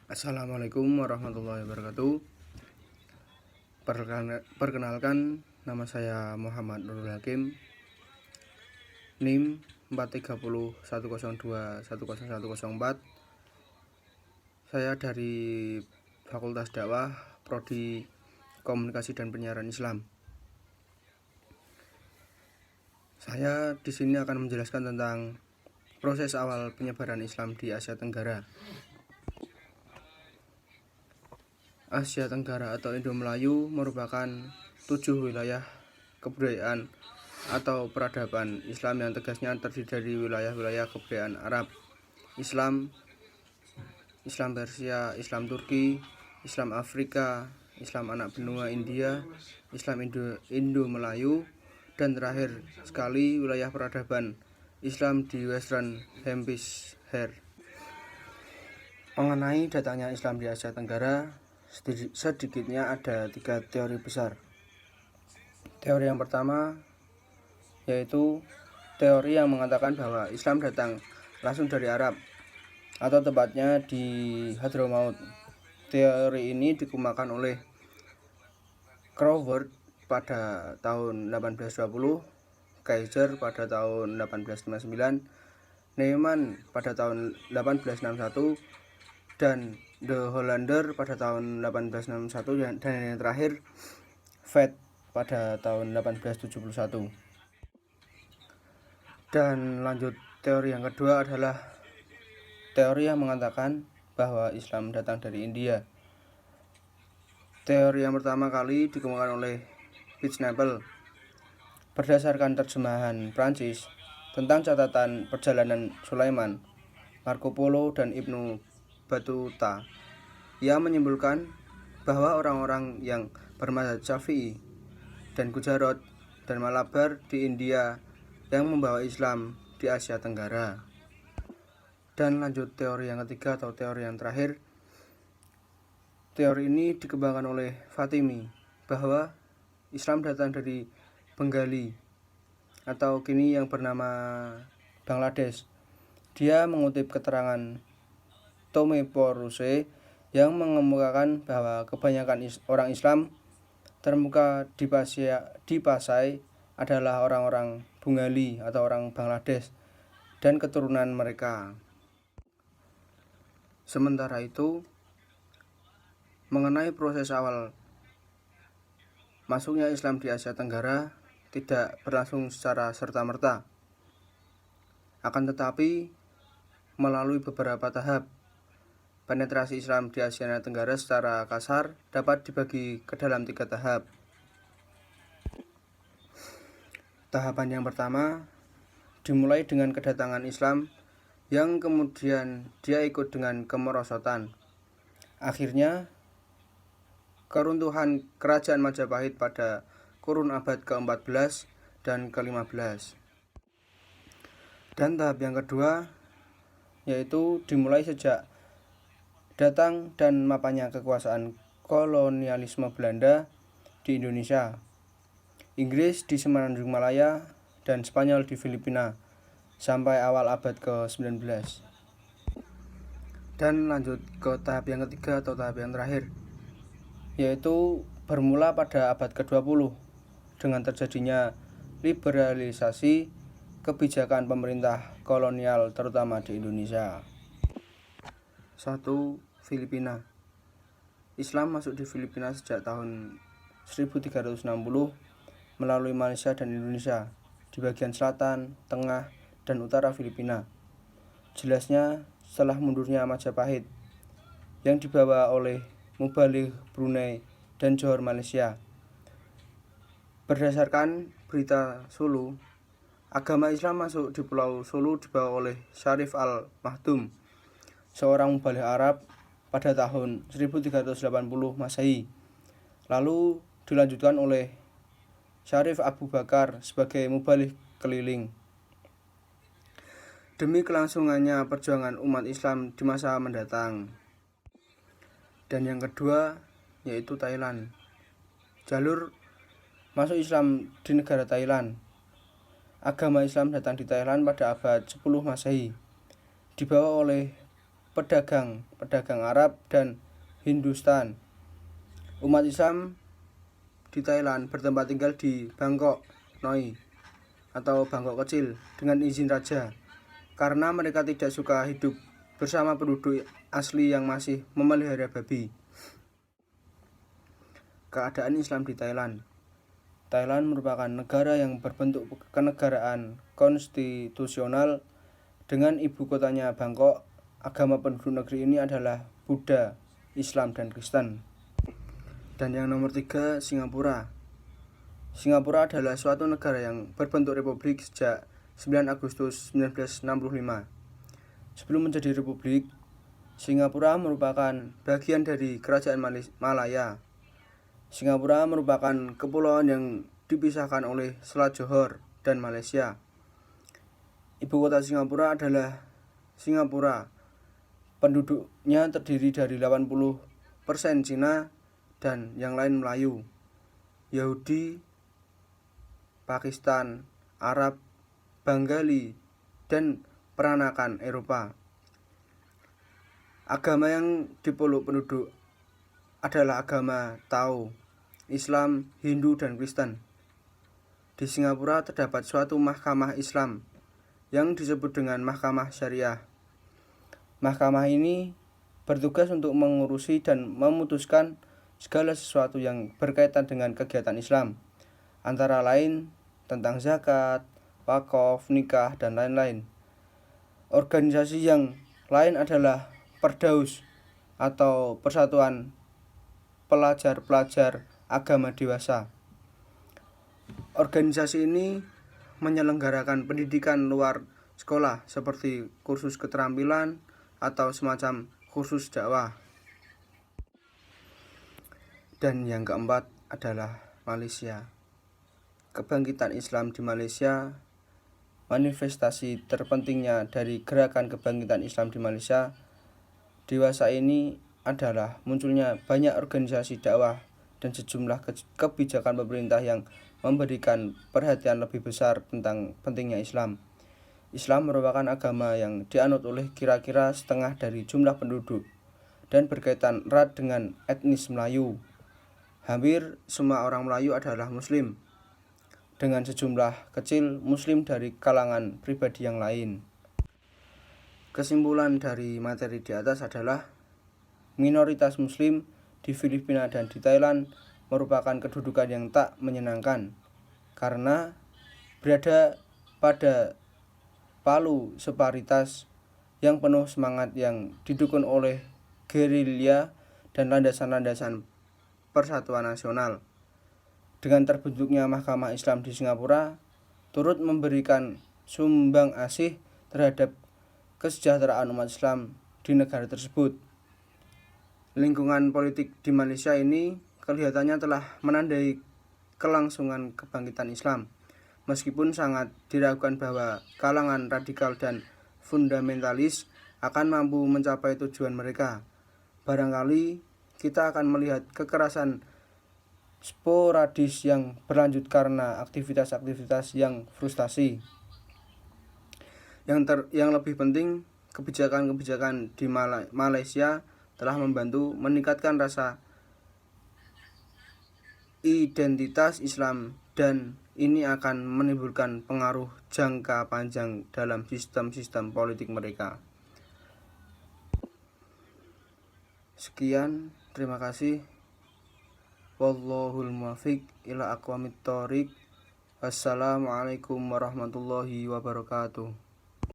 Assalamualaikum warahmatullahi wabarakatuh. Perkenalkan, nama saya Muhammad Nurul Hakim, NIM 43010210104. Saya dari Fakultas Dakwah, Prodi Komunikasi dan Penyiaran Islam. Saya di sini akan menjelaskan tentang proses awal penyebaran Islam di Asia Tenggara. Asia Tenggara atau Indo-Melayu merupakan 7 wilayah kebudayaan atau peradaban Islam yang tegasnya terdiri dari wilayah-wilayah kebudayaan Arab, Islam, Islam Persia, Islam Turki, Islam Afrika, Islam anak benua India, Islam Indo-Melayu, dan terakhir sekali wilayah peradaban Islam di Western Hemisphere. Mengenai datangnya Islam di Asia Tenggara, sedikitnya ada 3 teori besar. Teori yang pertama yaitu teori yang mengatakan bahwa Islam datang langsung dari Arab, atau tepatnya di Hadramaut. Teori ini dikemukakan oleh Crawford pada tahun 1820, Kaiser pada tahun 1859, Neumann pada tahun 1861, dan De Hollander pada tahun 1861, dan yang terakhir Veith pada tahun 1871. Dan lanjut, teori yang kedua adalah teori yang mengatakan bahwa Islam datang dari India. Teori yang pertama kali dikemukakan oleh Pitznapel berdasarkan terjemahan Prancis tentang catatan perjalanan Sulaiman, Marco Polo, dan Ibnu Battuta. Ia menyimpulkan bahwa orang-orang yang bermadzhab Syafi'i dan Gujarat dan Malabar di India yang membawa Islam di Asia Tenggara. Dan lanjut, teori yang ketiga atau teori yang terakhir. Teori ini dikembangkan oleh Fatimi bahwa Islam datang dari Bengali atau kini yang bernama Bangladesh. Dia mengutip keterangan Tome Poruse yang mengemukakan bahwa kebanyakan orang Islam termuka di Pasai adalah orang-orang Bengali atau orang Bangladesh dan keturunan mereka. Sementara itu, mengenai proses awal masuknya Islam di Asia Tenggara tidak berlangsung secara serta-merta, akan tetapi melalui beberapa tahap. Penetrasi Islam di Asia Tenggara secara kasar dapat dibagi ke dalam 3 tahap. Tahapan yang pertama dimulai dengan kedatangan Islam yang kemudian dia ikut dengan kemerosotan. Akhirnya, keruntuhan kerajaan Majapahit pada kurun abad ke-14 dan ke-15. Dan tahap yang kedua yaitu dimulai sejak datang dan mapannya kekuasaan kolonialisme Belanda di Indonesia, Inggris di Semenanjung Malaya, dan Spanyol di Filipina sampai awal abad ke-19. Dan lanjut ke tahap yang ketiga atau tahap yang terakhir, yaitu bermula pada abad ke-20 dengan terjadinya liberalisasi kebijakan pemerintah kolonial terutama di Indonesia. 1. Filipina. Islam masuk di Filipina sejak tahun 1360 melalui Malaysia dan Indonesia di bagian selatan, tengah, dan utara Filipina. Jelasnya setelah mundurnya Majapahit yang dibawa oleh Mubalik Brunei dan Johor Malaysia. Berdasarkan berita Sulu, agama Islam masuk di Pulau Sulu dibawa oleh Syarif Al-Makhdum, seorang mubalik Arab pada tahun 1380 Masehi. Lalu dilanjutkan oleh Syarif Abu Bakar sebagai mubalik keliling. Demi kelangsungannya perjuangan umat Islam di masa mendatang. Dan yang kedua yaitu Thailand. Jalur masuk Islam di negara Thailand. Agama Islam datang di Thailand pada abad 10 Masehi, dibawa oleh pedagang Arab dan Hindustan. Umat Islam di Thailand bertempat tinggal di Bangkok Noi atau Bangkok Kecil dengan izin raja karena mereka tidak suka hidup bersama penduduk asli yang masih memelihara babi. Keadaan Islam di Thailand. Thailand merupakan negara yang berbentuk kenegaraan konstitusional dengan ibu kotanya Bangkok. Agama penduduk negeri ini adalah Buddha, Islam, dan Kristen. Dan yang nomor 3, Singapura. Singapura adalah suatu negara yang berbentuk republik sejak 9 Agustus 1965. Sebelum menjadi republik, Singapura merupakan bagian dari Kerajaan Malaya. Singapura merupakan kepulauan yang dipisahkan oleh Selat Johor dan Malaysia. Ibu kota Singapura adalah Singapura. Penduduknya terdiri dari 80% Cina dan yang lain Melayu, Yahudi, Pakistan, Arab, Bengali, dan peranakan Eropa. Agama yang dipeluk penduduk adalah agama Tao, Islam, Hindu, dan Kristen. Di Singapura terdapat suatu mahkamah Islam yang disebut dengan Mahkamah Syariah. Mahkamah ini bertugas untuk mengurusi dan memutuskan segala sesuatu yang berkaitan dengan kegiatan Islam, antara lain tentang zakat, wakaf, nikah, dan lain-lain. Organisasi yang lain adalah Perdaus atau Persatuan Pelajar-Pelajar Agama Dewasa. Organisasi ini menyelenggarakan pendidikan luar sekolah seperti kursus keterampilan atau semacam kursus dakwah. Dan yang keempat adalah Malaysia. Kebangkitan Islam di Malaysia. Manifestasi terpentingnya dari gerakan kebangkitan Islam di Malaysia dewasa ini adalah munculnya banyak organisasi dakwah dan sejumlah kebijakan pemerintah yang memberikan perhatian lebih besar tentang pentingnya Islam. Islam merupakan agama yang dianut oleh kira-kira setengah dari jumlah penduduk dan berkaitan erat dengan etnis Melayu. Hampir semua orang Melayu adalah Muslim, dengan sejumlah kecil Muslim dari kalangan pribadi yang lain. Kesimpulan dari materi di atas adalah minoritas Muslim di Filipina dan di Thailand merupakan kedudukan yang tak menyenangkan karena berada pada palu separitas yang penuh semangat yang didukung oleh gerilya dan landasan-landasan persatuan nasional. Dengan terbentuknya Mahkamah Islam di Singapura turut memberikan sumbang asih terhadap kesejahteraan umat Islam di negara tersebut. Lingkungan politik di Malaysia ini kelihatannya telah menandai kelangsungan kebangkitan Islam, meskipun sangat diragukan bahwa kalangan radikal dan fundamentalis akan mampu mencapai tujuan mereka. Barangkali kita akan melihat kekerasan sporadis yang berlanjut karena aktivitas-aktivitas yang frustasi. Yang lebih penting, kebijakan-kebijakan di Malaysia telah membantu meningkatkan rasa identitas Islam dan ini akan menimbulkan pengaruh jangka panjang dalam sistem-sistem politik mereka. Sekian, terima kasih. Wallahul muwaffiq ila aqwamit thoriq. Wassalamualaikum warahmatullahi wabarakatuh.